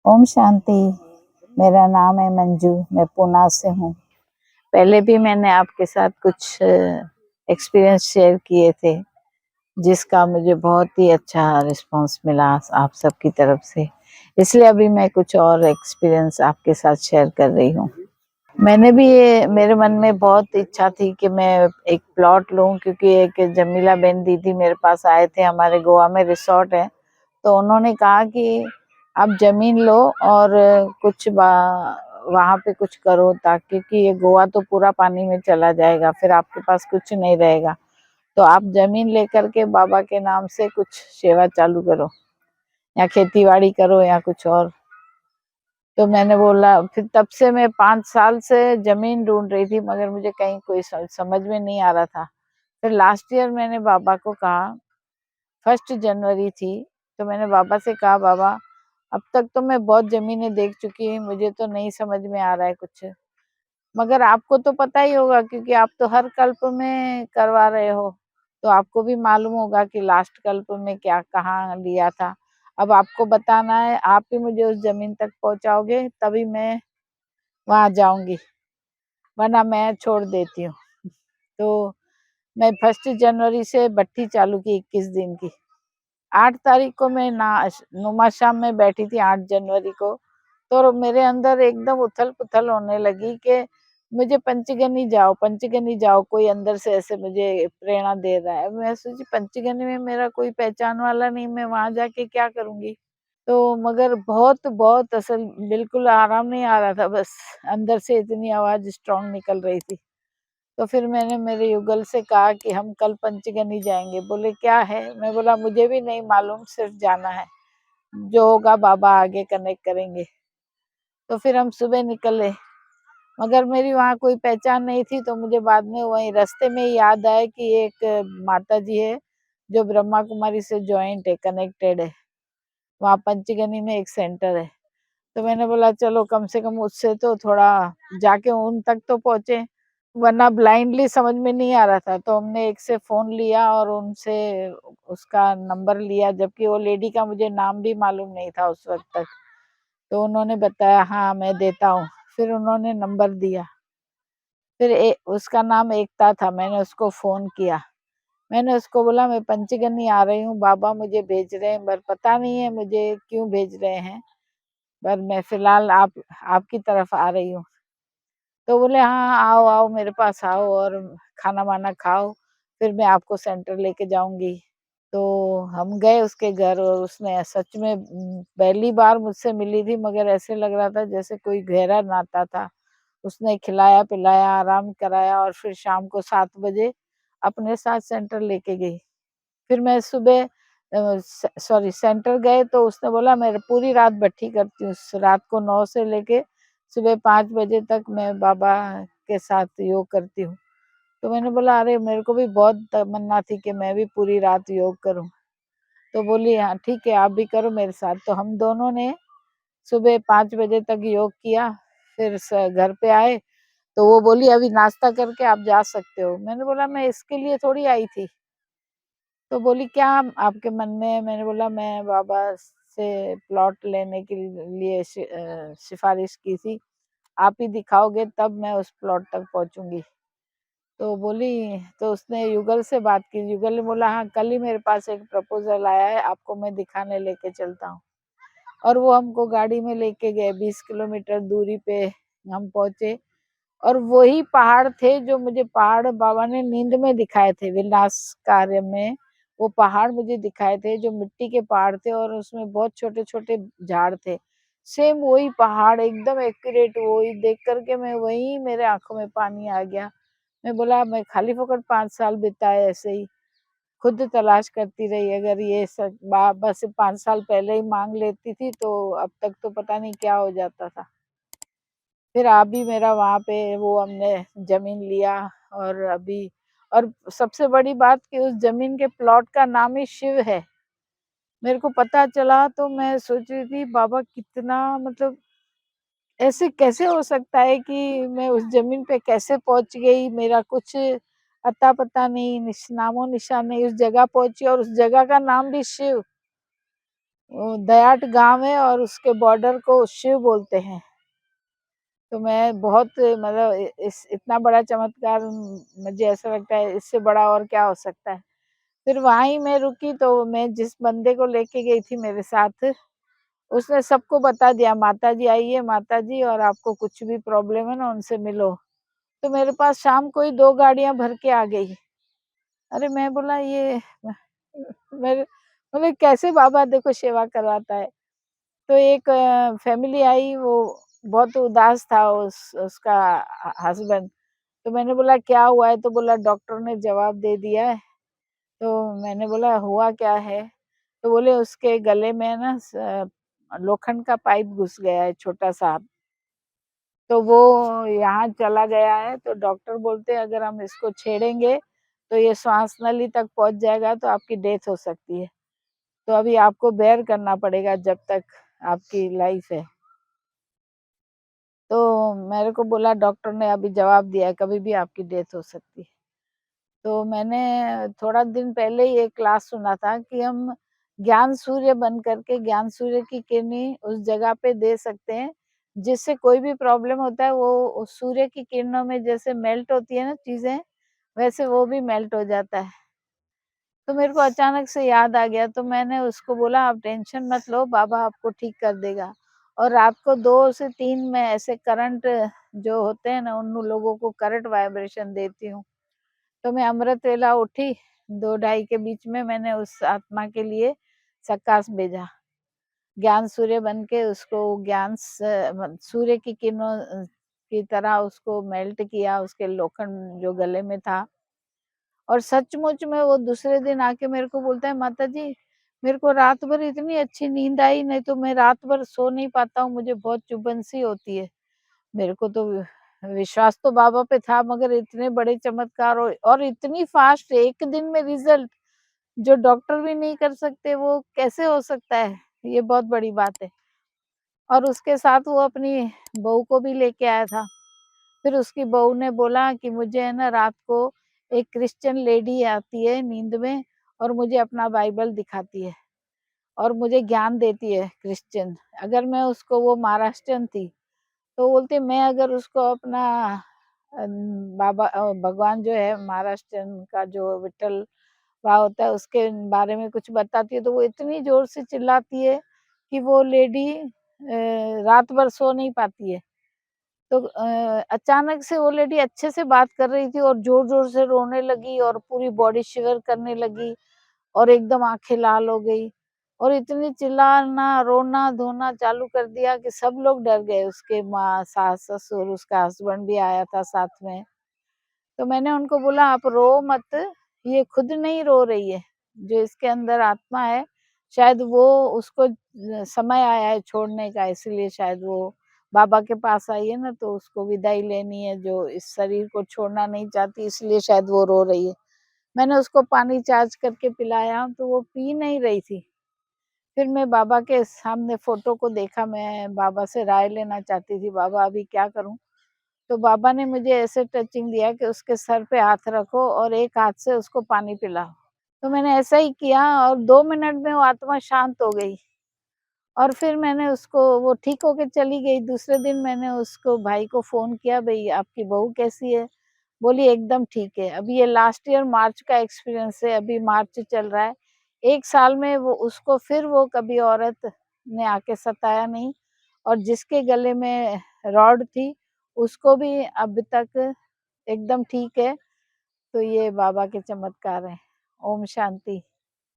ओम शांति। मेरा नाम है मंजू, मैं पुणे से हूँ। पहले भी मैंने आपके साथ कुछ एक्सपीरियंस शेयर किए थे, जिसका मुझे बहुत ही अच्छा रिस्पांस मिला आप सबकी तरफ से। इसलिए अभी मैं कुछ और एक्सपीरियंस आपके साथ शेयर कर रही हूँ। मैंने भी ये मेरे मन में बहुत इच्छा थी कि मैं एक प्लॉट लूं, क्योंकि एक जमीला बेन दीदी मेरे पास आए थे। हमारे गोवा में रिसोर्ट है, तो उन्होंने कहा कि आप जमीन लो और कुछ वहां पे कुछ करो, ताकि कि ये गोवा तो पूरा पानी में चला जाएगा, फिर आपके पास कुछ नहीं रहेगा। तो आप जमीन लेकर के बाबा के नाम से कुछ सेवा चालू करो, या खेती बाड़ी करो या कुछ और। तो मैंने बोला, फिर तब से मैं 5 साल से जमीन ढूंढ रही थी, मगर मुझे कहीं कोई समझ में नहीं आ रहा था। फिर लास्ट ईयर मैंने बाबा को कहा, 1 जनवरी थी, तो मैंने बाबा से कहा, बाबा अब तक तो मैं बहुत जमीनें देख चुकी हूँ, मुझे तो नहीं समझ में आ रहा है कुछ, मगर आपको तो पता ही होगा, क्योंकि आप तो हर कल्प में करवा रहे हो, तो आपको भी मालूम होगा कि लास्ट कल्प में क्या कहाँ लिया था। अब आपको बताना है, आप ही मुझे उस जमीन तक पहुंचाओगे, तभी मैं वहां जाऊंगी, वरना मैं छोड़ देती हूँ। तो मैं 1 जनवरी से भट्टी चालू की, 21 दिन की। 8 तारीख को मैं नुमा शाम में बैठी थी, 8 जनवरी को। तो मेरे अंदर एकदम उथल पुथल होने लगी कि मुझे पंचगनी जाओ, कोई अंदर से ऐसे मुझे प्रेरणा दे रहा है। मैं सोची, पंचगनी में मेरा कोई पहचान वाला नहीं, मैं वहां जाके क्या करूंगी। तो मगर बहुत बहुत असल बिल्कुल आराम नहीं आ रहा था, बस अंदर से इतनी आवाज स्ट्रांग निकल रही थी। तो फिर मैंने मेरे युगल से कहा कि हम कल पंचगनी जाएंगे। बोले क्या है? मैं बोला मुझे भी नहीं मालूम, सिर्फ जाना है, जो होगा बाबा आगे कनेक्ट करेंगे। तो फिर हम सुबह निकले, मगर मेरी वहाँ कोई पहचान नहीं थी। तो मुझे बाद में वही रास्ते में याद आया कि एक माता जी है जो ब्रह्मा कुमारी से ज्वाइंट है, कनेक्टेड है, वहाँ पंचगनी में एक सेंटर है। तो मैंने बोला चलो कम से कम उससे तो थोड़ा जाके उन तक तो पहुंचे, वरना ब्लाइंडली समझ में नहीं आ रहा था। तो हमने एक से फोन लिया और उनसे उसका नंबर लिया, जबकि वो लेडी का मुझे नाम भी मालूम नहीं था उस वक्त तक। तो उन्होंने बताया, हाँ मैं देता हूँ। फिर उन्होंने नंबर दिया। फिर उसका नाम एकता था। मैंने उसको फोन किया, मैंने उसको बोला मैं पंचगनी आ रही हूँ, बाबा मुझे भेज रहे हैं, पर पता नहीं है मुझे क्यों भेज रहे हैं, पर मैं फिलहाल आपकी तरफ आ रही हूँ। तो बोले हाँ आओ आओ, मेरे पास आओ और खाना वाना खाओ, फिर मैं आपको सेंटर लेके जाऊंगी। तो हम गए उसके घर, और उसने सच में पहली बार मुझसे मिली थी, मगर ऐसे लग रहा था जैसे कोई गहरा नाता था। उसने खिलाया पिलाया, आराम कराया, और फिर शाम को 7 बजे अपने साथ सेंटर लेके गई। फिर मैं सुबह सॉरी सेंटर गए, तो उसने बोला मैं पूरी रात भट्ठी करती हूँ, रात को 9 से लेके सुबह 5 बजे तक मैं बाबा के साथ योग करती हूँ। तो मैंने बोला अरे मेरे को भी बहुत तमन्ना थी कि मैं भी पूरी रात योग करूँ। तो बोली हाँ ठीक है, आप भी करो मेरे साथ। तो हम दोनों ने सुबह 5 बजे तक योग किया। फिर घर पे आए, तो वो बोली अभी नाश्ता करके आप जा सकते हो। मैंने बोला मैं इसके लिए थोड़ी आई थी। तो बोली क्या आपके मन में है? मैंने बोला मैं बाबा से प्लॉट लेने के लिए सिफारिश की थी, आप ही दिखाओगे तब मैं उस प्लॉट तक पहुंचूंगी। तो बोली, तो उसने युगल से बात की। युगल ने बोला हाँ कल ही मेरे पास एक प्रपोजल आया है, आपको मैं दिखाने लेके चलता हूँ। और वो हमको गाड़ी में लेके गए, 20 किलोमीटर दूरी पे हम पहुंचे। और वही पहाड़ थे जो मुझे पहाड़ बाबा ने नींद में दिखाए थे, विनाश कार्य में। वो पहाड़ मुझे दिखाए थे जो मिट्टी के पहाड़ थे, और उसमें बहुत छोटे छोटे झाड़ थे। सेम वही पहाड़, एकदम एक्यूरेट। वही देख करके मैं, वही मेरे आंखों में पानी आ गया। मैं बोला मैं खाली फोकट 5 साल बिताए ऐसे ही, खुद तलाश करती रही। अगर ये सच बाबा से 5 साल पहले ही मांग लेती थी, तो अब तक तो पता नहीं क्या हो जाता था। फिर अभी मेरा वहां पे वो हमने जमीन लिया। और अभी, और सबसे बड़ी बात कि उस जमीन के प्लॉट का नाम ही शिव है। मेरे को पता चला तो मैं सोच रही थी बाबा कितना, मतलब ऐसे कैसे हो सकता है कि मैं उस जमीन पे कैसे पहुंच गई, मेरा कुछ अता पता नहीं, नामो निशान नहीं, उस जगह पहुंची, और उस जगह का नाम भी शिव। वो दयाट गाँव है और उसके बॉर्डर को शिव बोलते हैं। तो मैं बहुत मतलब इस इतना बड़ा चमत्कार मुझे ऐसा लगता है इससे बड़ा और क्या हो सकता है। फिर वहाँ ही मैं रुकी तो मैं जिस बंदे को लेके गई थी मेरे साथ, उसने सबको बता दिया माताजी आई है माताजी और आपको कुछ भी प्रॉब्लम है ना उनसे मिलो। तो मेरे पास शाम को ही 2 गाड़ियाँ भर के आ गई। अरे मैं बोला ये मेरे मतलब कैसे बाबा देखो सेवा करवाता है। तो एक फैमिली आई वो बहुत उदास था उसका हस्बैंड। तो मैंने बोला क्या हुआ है? तो बोला डॉक्टर ने जवाब दे दिया है। तो मैंने बोला हुआ क्या है? तो बोले उसके गले में ना लोखंड का पाइप घुस गया है छोटा-सा। तो वो यहाँ चला गया है तो डॉक्टर बोलते हैं अगर हम इसको छेड़ेंगे तो ये श्वास नली तक पहुँच जाएगा तो आपकी डेथ हो सकती है। तो अभी आपको बेयर करना पड़ेगा जब तक आपकी लाइफ है। तो मेरे को बोला डॉक्टर ने अभी जवाब दिया है कभी भी आपकी डेथ हो सकती है। तो मैंने थोड़ा दिन पहले ही एक क्लास सुना था कि हम ज्ञान सूर्य बन करके ज्ञान सूर्य की किरणें उस जगह पे दे सकते हैं, जिससे कोई भी प्रॉब्लम होता है वो उस सूर्य की किरणों में जैसे मेल्ट होती है ना चीज़ें, वैसे वो भी मेल्ट हो जाता है। तो मेरे को अचानक से याद आ गया तो मैंने उसको बोला आप टेंशन मत लो बाबा आपको ठीक कर देगा। और रात को 2 से 3 में ऐसे करंट जो होते हैं ना उन लोगों को करंट वाइब्रेशन देती हूँ। तो मैं अमृत वेला उठी, 2 ढाई के बीच में मैंने उस आत्मा के लिए सकाश भेजा। ज्ञान सूर्य बन के उसको सूर्य की किरणों की तरह उसको मेल्ट किया, उसके लोखंड जो गले में था। और सचमुच में वो दूसरे दिन आके मेरे को बोलता है माताजी मेरे को रात भर इतनी अच्छी नींद आई, नहीं तो मैं रात भर सो नहीं पाता हूँ, मुझे बहुत चुभन सी होती है। मेरे को तो विश्वास तो बाबा पे था मगर इतने बड़े चमत्कार और इतनी फास्ट एक दिन में रिजल्ट जो डॉक्टर भी नहीं कर सकते वो कैसे हो सकता है? ये बहुत बड़ी बात है। और उसके साथ वो अपनी बहू को भी लेके आया था। फिर उसकी बहू ने बोला कि मुझे है ना रात को एक क्रिश्चियन लेडी आती है नींद में और मुझे अपना बाइबल दिखाती है और मुझे ज्ञान देती है क्रिश्चियन। अगर मैं उसको वो महाराष्ट्रियन थी, तो बोलती मैं अगर उसको अपना भगवान जो है महाराष्ट्रियन का जो विठ्ठल भाव होता है उसके बारे में कुछ बताती है तो वो इतनी जोर से चिल्लाती है कि वो लेडी रात भर सो नहीं पाती है। तो अचानक से वो लेडी अच्छे से बात कर रही थी और जोर-जोर से रोने लगी और पूरी बॉडी शिवर करने लगी और एकदम आँखें लाल हो गई और इतनी चिल्लाना, रोना-धोना चालू कर दिया कि सब लोग डर गए। उसके माँ, सास-ससुर, उसका हस्बैंड भी आया था साथ में। तो मैंने उनको बोला आप रो मत, ये खुद नहीं रो रही है, जो इसके अंदर आत्मा है, शायद वो उसको समय आया है छोड़ने का इसलिए शायद वो बाबा के पास आई है ना तो उसको विदाई लेनी है जो इस शरीर को छोड़ना नहीं चाहती इसलिए शायद वो रो रही है। मैंने उसको पानी चार्ज करके पिलाया तो वो पी नहीं रही थी। फिर मैं बाबा के सामने फ़ोटो को देखा, मैं बाबा से राय लेना चाहती थी, बाबा अभी क्या करूँ? तो बाबा ने मुझे ऐसे टचिंग दिया कि उसके सर पे हाथ रखो और एक हाथ से उसको पानी पिलाओ। तो मैंने ऐसा ही किया और 2 मिनट में वो आत्मा शांत हो गई और फिर मैंने उसको वो ठीक होके चली गई। दूसरे दिन मैंने उसको भाई को फ़ोन किया, भई आपकी बहू कैसी है? बोली एकदम ठीक है। अभी ये लास्ट ईयर मार्च का एक्सपीरियंस है, अभी मार्च चल रहा है। 1 साल में वो उसको फिर वो कभी औरत ने आके सताया नहीं और जिसके गले में रॉड थी, उसको भी अब तक एकदम ठीक है। तो ये बाबा के चमत्कार हैं। ओम शांति।